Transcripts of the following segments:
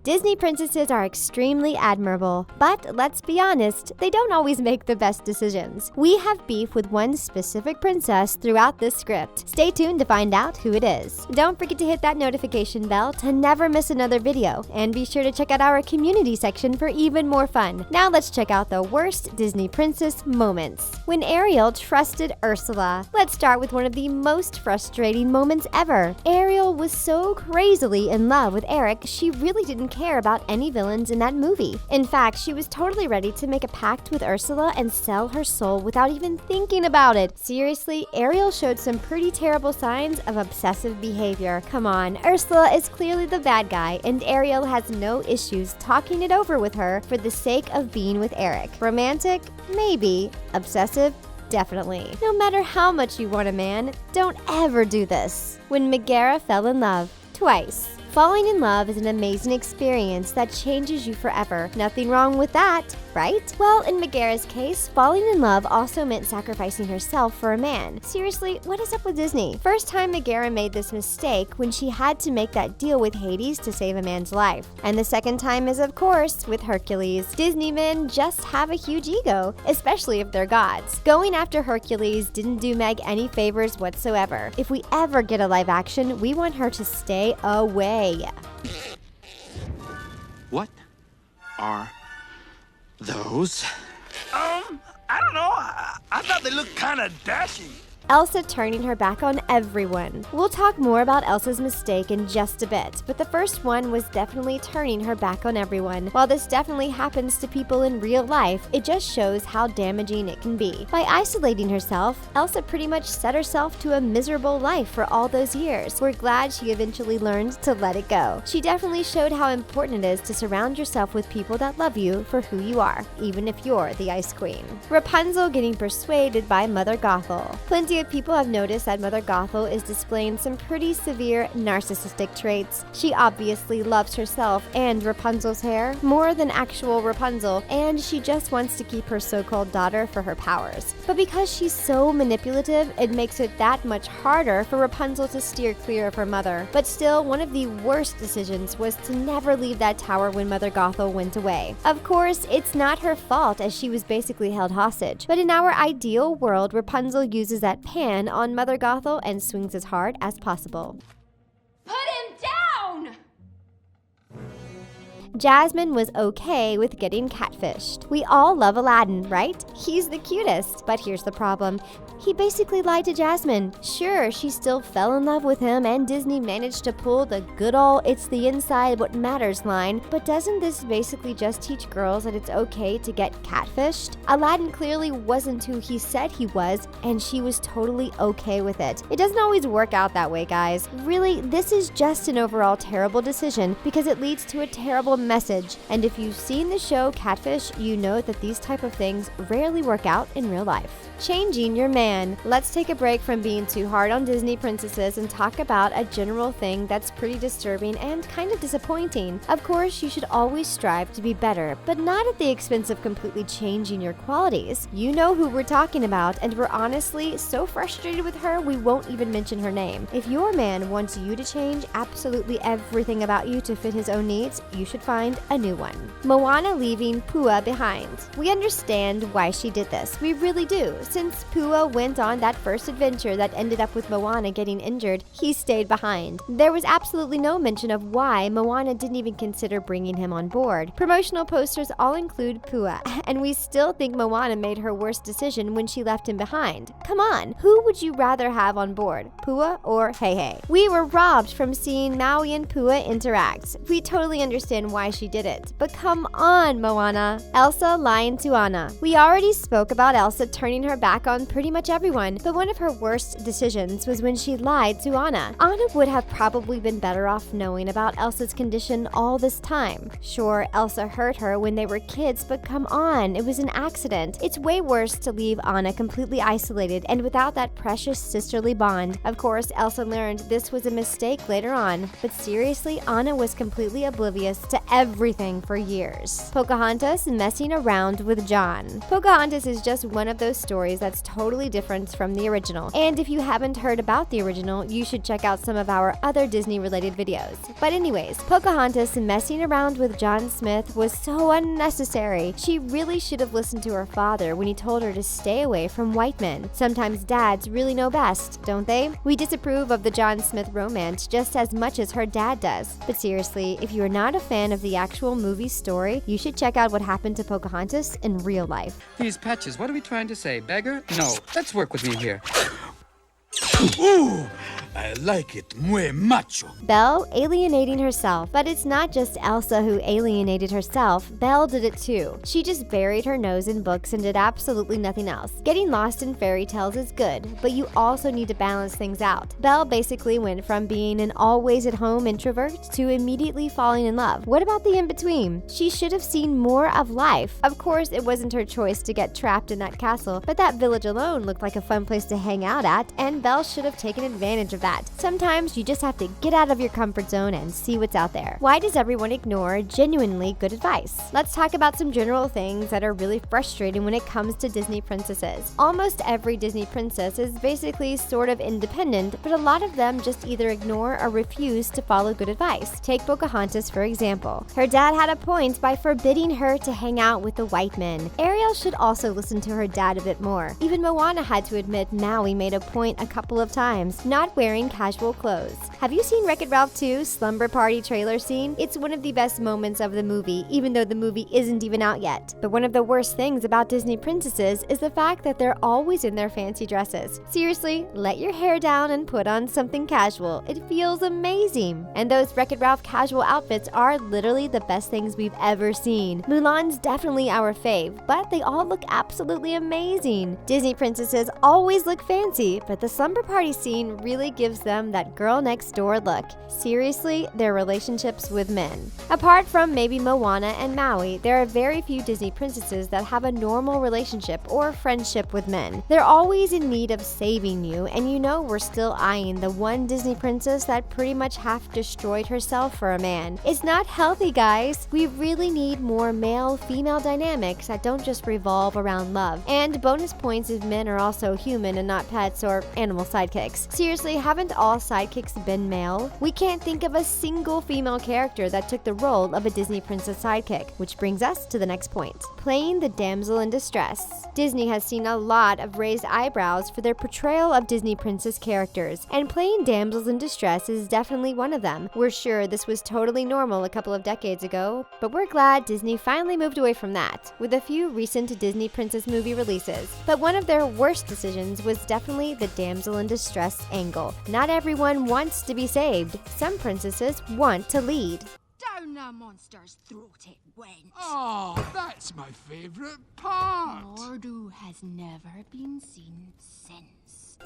Disney princesses are extremely admirable, but let's be honest, they don't always make the best decisions. We have beef with one specific princess throughout this script. Stay tuned to find out who it is. Don't forget to hit that notification bell to never miss another video, and be sure to check out our community section for even more fun. Now let's check out the worst Disney princess moments. When Ariel trusted Ursula. Let's start with one of the most frustrating moments ever. Ariel was so crazily in love with Eric, she really didn't care about any villains in that movie. In fact, she was totally ready to make a pact with Ursula and sell her soul without even thinking about it. Seriously, Ariel showed some pretty terrible signs of obsessive behavior. Come on, Ursula is clearly the bad guy, and Ariel has no issues talking it over with her for the sake of being with Eric. Romantic? Maybe. Obsessive? Definitely. No matter how much you want a man, don't ever do this. When Megara fell in love. Twice. Falling in love is an amazing experience that changes you forever. Nothing wrong with that, right? Well, in Megara's case, falling in love also meant sacrificing herself for a man. Seriously, what is up with Disney? First time Megara made this mistake when she had to make that deal with Hades to save a man's life. And the second time is, of course, with Hercules. Disney men just have a huge ego, especially if they're gods. Going after Hercules didn't do Meg any favors whatsoever. If we ever get a live action, we want her to stay away. What are those? I don't know. I thought they looked kind of dashing. Elsa turning her back on everyone. We'll talk more about Elsa's mistake in just a bit, but the first one was definitely turning her back on everyone. While this definitely happens to people in real life, it just shows how damaging it can be. By isolating herself, Elsa pretty much set herself to a miserable life for all those years. We're glad she eventually learned to let it go. She definitely showed how important it is to surround yourself with people that love you for who you are, even if you're the Ice Queen. Rapunzel getting persuaded by Mother Gothel. Plenty of people have noticed that Mother Gothel is displaying some pretty severe narcissistic traits. She obviously loves herself and Rapunzel's hair more than actual Rapunzel, and she just wants to keep her so-called daughter for her powers. But because she's so manipulative, it makes it that much harder for Rapunzel to steer clear of her mother. But still, one of the worst decisions was to never leave that tower when Mother Gothel went away. Of course, it's not her fault, as she was basically held hostage. But in our ideal world, Rapunzel uses that pan on Mother Gothel and swings as hard as possible. Put him down! Jasmine was okay with getting catfished. We all love Aladdin, right? He's the cutest. But here's the problem. He basically lied to Jasmine. Sure, she still fell in love with him, and Disney managed to pull the good ol' "it's the inside what matters" line, but doesn't this basically just teach girls that it's okay to get catfished? Aladdin clearly wasn't who he said he was, and she was totally okay with it. It doesn't always work out that way, guys. Really, this is just an overall terrible decision because it leads to a terrible message, and if you've seen the show Catfish, you know that these type of things rarely work out in real life. Changing your man. Let's take a break from being too hard on Disney princesses and talk about a general thing that's pretty disturbing and kind of disappointing. Of course, you should always strive to be better, but not at the expense of completely changing your qualities. You know who we're talking about, and we're honestly so frustrated with her we won't even mention her name. If your man wants you to change absolutely everything about you to fit his own needs, you should find a new one. Moana leaving Pua behind. We understand why she did this. We really do. Since Pua went on that first adventure that ended up with Moana getting injured, he stayed behind. There was absolutely no mention of why Moana didn't even consider bringing him on board. Promotional posters all include Pua, and we still think Moana made her worst decision when she left him behind. Come on, who would you rather have on board, Pua or Heihei? We were robbed from seeing Maui and Pua interact. We totally understand why she did it, but come on, Moana. Elsa lying to Anna. We already spoke about Elsa turning her back on pretty much everyone, but one of her worst decisions was when she lied to Anna. Anna would have probably been better off knowing about Elsa's condition all this time. Sure, Elsa hurt her when they were kids, but come on, it was an accident. It's way worse to leave Anna completely isolated and without that precious sisterly bond. Of course, Elsa learned this was a mistake later on, but seriously, Anna was completely oblivious to everything for years. Pocahontas messing around with John. Pocahontas is just one of those stories that's totally different from the original. And if you haven't heard about the original, you should check out some of our other Disney-related videos. But anyways, Pocahontas messing around with John Smith was so unnecessary. She really should have listened to her father when he told her to stay away from white men. Sometimes dads really know best, don't they? We disapprove of the John Smith romance just as much as her dad does. But seriously, if you are not a fan of the actual movie story, you should check out what happened to Pocahontas in real life. These patches, what are we trying to say? Beggar? No, let's work with me here. Ooh, I like it muy macho. Belle alienating herself. But it's not just Elsa who alienated herself, Belle did it too. She just buried her nose in books and did absolutely nothing else. Getting lost in fairy tales is good, but you also need to balance things out. Belle basically went from being an always-at-home introvert to immediately falling in love. What about the in-between? She should have seen more of life. Of course, it wasn't her choice to get trapped in that castle, but that village alone looked like a fun place to hang out at, and Belle should have taken advantage of that. Sometimes you just have to get out of your comfort zone and see what's out there. Why does everyone ignore genuinely good advice? Let's talk about some general things that are really frustrating when it comes to Disney princesses. Almost every Disney princess is basically sort of independent, but a lot of them just either ignore or refuse to follow good advice. Take Pocahontas for example. Her dad had a point by forbidding her to hang out with the white men. Ariel should also listen to her dad a bit more. Even Moana had to admit Maui made a point a couple of times, not wearing casual clothes. Have you seen Wreck-It Ralph 2's slumber party trailer scene? It's one of the best moments of the movie, even though the movie isn't even out yet. But one of the worst things about Disney princesses is the fact that they're always in their fancy dresses. Seriously, let your hair down and put on something casual. It feels amazing. And those Wreck-It Ralph casual outfits are literally the best things we've ever seen. Mulan's definitely our fave, but they all look absolutely amazing. Disney princesses always look fancy, but the slumber party scene really gives them that girl next door look. Seriously, their relationships with men. Apart from maybe Moana and Maui, there are very few Disney princesses that have a normal relationship or friendship with men. They're always in need of saving you, and you know we're still eyeing the one Disney princess that pretty much half destroyed herself for a man. It's not healthy, guys. We really need more male-female dynamics that don't just revolve around love. And bonus points if men are also human and not pets or animal sidekicks. Seriously, haven't all sidekicks been male? We can't think of a single female character that took the role of a Disney princess sidekick, which brings us to the next point. Playing the damsel in distress. Disney has seen a lot of raised eyebrows for their portrayal of Disney princess characters, and playing damsels in distress is definitely one of them. We're sure this was totally normal a couple of decades ago, but we're glad Disney finally moved away from that, with a few recent Disney princess movie releases. But one of their worst decisions was definitely the damsel in distress angle. Not everyone wants to be saved. Some princesses want to lead. Down the monster's throat it went. Oh, that's my favorite part. Mordu has never been seen since.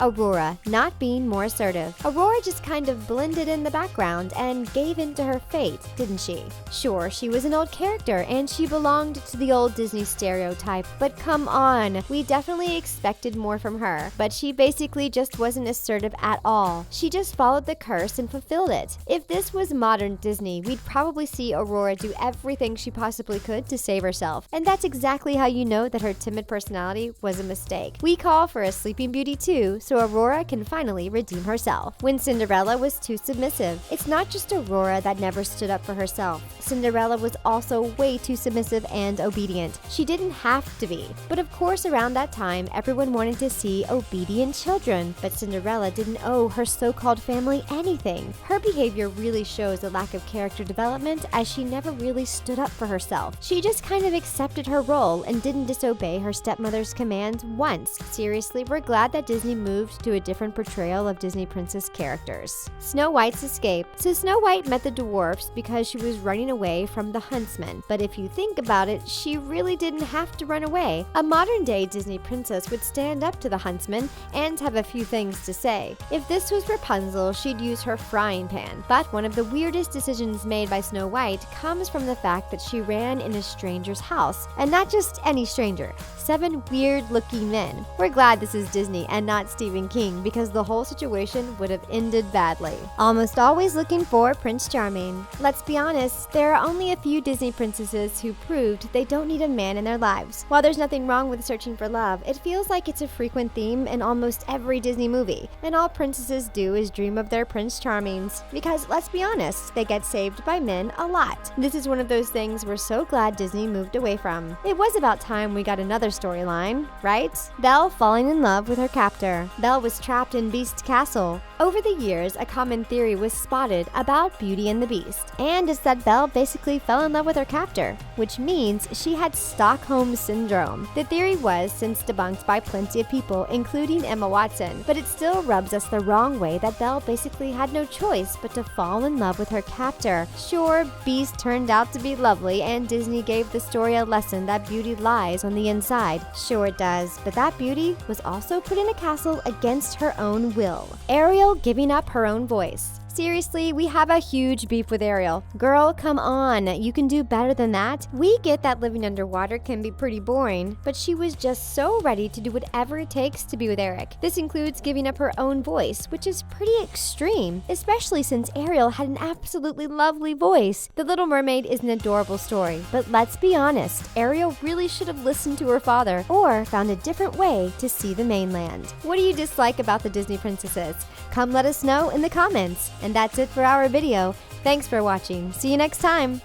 Aurora, not being more assertive. Aurora just kind of blended in the background and gave in to her fate, didn't she? Sure, she was an old character and she belonged to the old Disney stereotype, but come on, we definitely expected more from her. But she basically just wasn't assertive at all. She just followed the curse and fulfilled it. If this was modern Disney, we'd probably see Aurora do everything she possibly could to save herself. And that's exactly how you know that her timid personality was a mistake. We call for a Sleeping Beauty 2, so Aurora can finally redeem herself. When Cinderella was too submissive. It's not just Aurora that never stood up for herself. Cinderella was also way too submissive and obedient. She didn't have to be. But of course, around that time, everyone wanted to see obedient children. But Cinderella didn't owe her so-called family anything. Her behavior really shows a lack of character development, as she never really stood up for herself. She just kind of accepted her role and didn't disobey her stepmother's commands once. Seriously, we're glad that Disney moved to a different portrayal of Disney princess characters. Snow White's escape. So Snow White met the dwarfs because she was running away from the huntsman. But if you think about it, she really didn't have to run away. A modern-day Disney princess would stand up to the huntsman and have a few things to say. If this was Rapunzel, she'd use her frying pan. But one of the weirdest decisions made by Snow White comes from the fact that she ran in a stranger's house. And not just any stranger. 7 weird-looking men. We're glad this is Disney and not Stephen King because the whole situation would have ended badly. Almost always looking for Prince Charming. Let's be honest, there are only a few Disney princesses who proved they don't need a man in their lives. While there's nothing wrong with searching for love, it feels like it's a frequent theme in almost every Disney movie, and all princesses do is dream of their Prince Charmings. Because let's be honest, they get saved by men a lot. This is one of those things we're so glad Disney moved away from. It was about time we got another storyline, right? Belle falling in love with her captor. Belle was trapped in Beast Castle. Over the years, a common theory was spotted about Beauty and the Beast, and it's that Belle basically fell in love with her captor, which means she had Stockholm Syndrome. The theory was since debunked by plenty of people, including Emma Watson, but it still rubs us the wrong way that Belle basically had no choice but to fall in love with her captor. Sure, Beast turned out to be lovely, and Disney gave the story a lesson that beauty lies on the inside. Sure it does, but that beauty was also put in a castle against her own will. Ariel giving up her own voice. Seriously, we have a huge beef with Ariel. Girl, come on, you can do better than that. We get that living underwater can be pretty boring, but she was just so ready to do whatever it takes to be with Eric. This includes giving up her own voice, which is pretty extreme, especially since Ariel had an absolutely lovely voice. The Little Mermaid is an adorable story, but let's be honest, Ariel really should have listened to her father or found a different way to see the mainland. What do you dislike about the Disney princesses? Come let us know in the comments. And that's it for our video. Thanks for watching. See you next time.